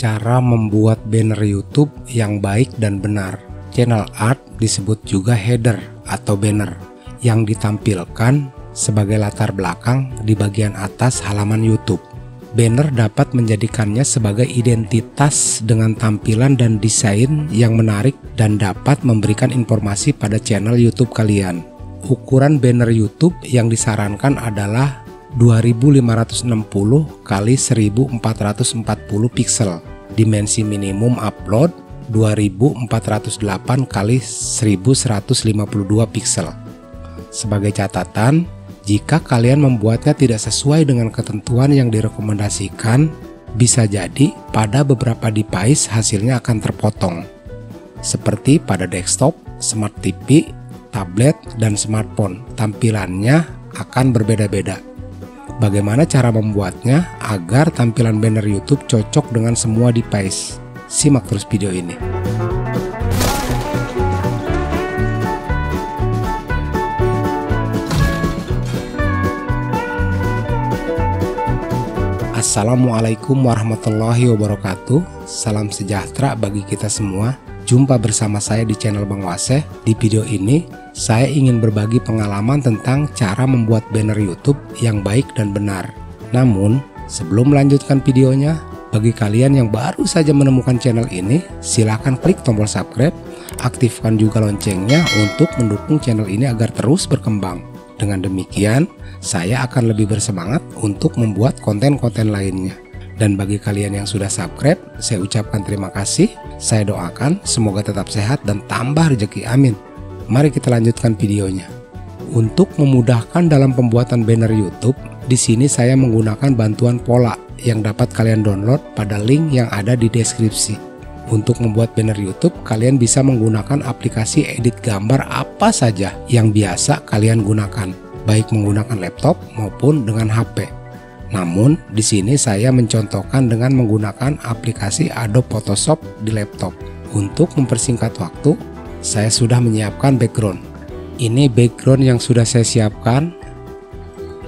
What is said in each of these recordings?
Cara membuat banner YouTube yang baik dan benar. Channel art disebut juga header atau banner yang ditampilkan sebagai latar belakang di bagian atas halaman YouTube. Banner dapat menjadikannya sebagai identitas dengan tampilan dan desain yang menarik dan dapat memberikan informasi pada channel YouTube kalian. Ukuran banner YouTube yang disarankan adalah 2560 x 1440 pixel. Dimensi minimum upload 2408 x 1152 pixel. Sebagai catatan, jika kalian membuatnya tidak sesuai dengan ketentuan yang direkomendasikan, bisa jadi pada beberapa device hasilnya akan terpotong. Seperti pada desktop, smart TV, tablet, dan smartphone, tampilannya akan berbeda-beda. Bagaimana cara membuatnya agar tampilan banner YouTube cocok dengan semua device? Simak terus video ini. Assalamualaikum warahmatullahi wabarakatuh. Salam sejahtera bagi kita semua. Jumpa bersama saya di channel Bang Waseh. Di video ini saya ingin berbagi pengalaman tentang cara membuat banner YouTube yang baik dan benar. Namun sebelum melanjutkan videonya, bagi kalian yang baru saja menemukan channel ini, silahkan klik tombol subscribe, aktifkan juga loncengnya untuk mendukung channel ini agar terus berkembang. Dengan demikian, saya akan lebih bersemangat untuk membuat konten-konten lainnya. Dan bagi kalian yang sudah subscribe, saya ucapkan terima kasih. Saya doakan semoga tetap sehat dan tambah rezeki, amin. Mari kita lanjutkan videonya. Untuk memudahkan dalam pembuatan banner YouTube, di sini saya menggunakan bantuan pola yang dapat kalian download pada link yang ada di deskripsi. Untuk membuat banner YouTube, kalian bisa menggunakan aplikasi edit gambar apa saja yang biasa kalian gunakan, baik menggunakan laptop maupun dengan HP. Namun, di sini saya mencontohkan dengan menggunakan aplikasi Adobe Photoshop di laptop. Untuk mempersingkat waktu, saya sudah menyiapkan background. Ini background yang sudah saya siapkan,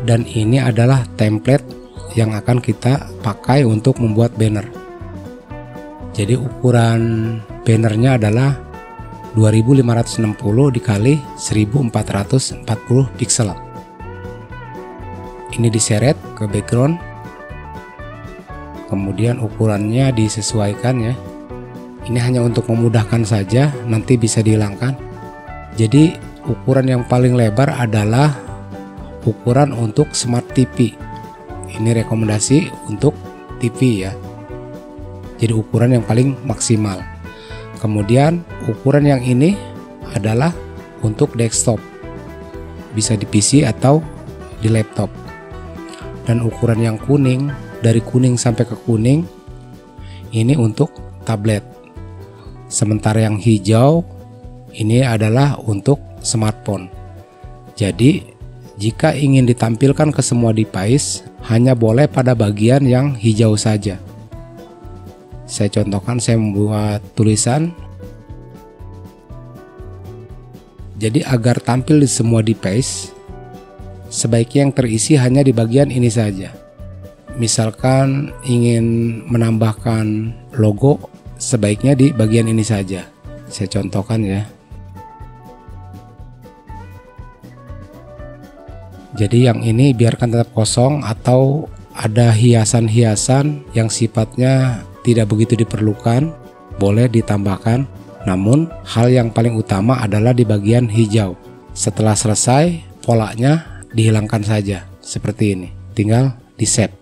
dan ini adalah template yang akan kita pakai untuk membuat banner. Jadi ukuran bannernya adalah 2560 dikali 1440 pixel. Ini diseret ke background, kemudian ukurannya disesuaikan ya. Ini hanya untuk memudahkan saja, nanti bisa dihilangkan. Jadi ukuran yang paling lebar adalah ukuran untuk smart TV. Ini rekomendasi untuk TV ya. Jadi ukuran yang paling maksimal. Kemudian ukuran yang ini adalah untuk desktop, bisa di PC atau di laptop. Dan ukuran yang kuning, dari kuning sampai ke kuning, ini untuk tablet. Sementara yang hijau ini adalah untuk smartphone. Jadi jika ingin ditampilkan ke semua device, hanya boleh pada bagian yang hijau saja. Saya contohkan, saya membuat tulisan. Jadi agar tampil di semua device, sebaiknya yang terisi hanya di bagian ini saja. Misalkan ingin menambahkan logo, sebaiknya di bagian ini saja. Saya contohkan ya. Jadi yang ini biarkan tetap kosong, atau ada hiasan-hiasan yang sifatnya tidak begitu diperlukan, boleh ditambahkan. Namun hal yang paling utama adalah di bagian hijau. Setelah selesai, polanya dihilangkan saja seperti ini, tinggal di save.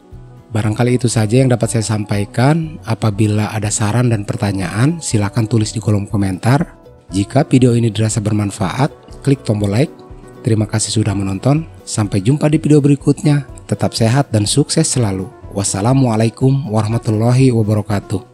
Barangkali itu saja yang dapat saya sampaikan. Apabila ada saran dan pertanyaan, silakan tulis di kolom komentar. Jika video ini dirasa bermanfaat, klik tombol like. Terima kasih sudah menonton. Sampai jumpa di video berikutnya. Tetap sehat dan sukses selalu. Wassalamualaikum warahmatullahi wabarakatuh.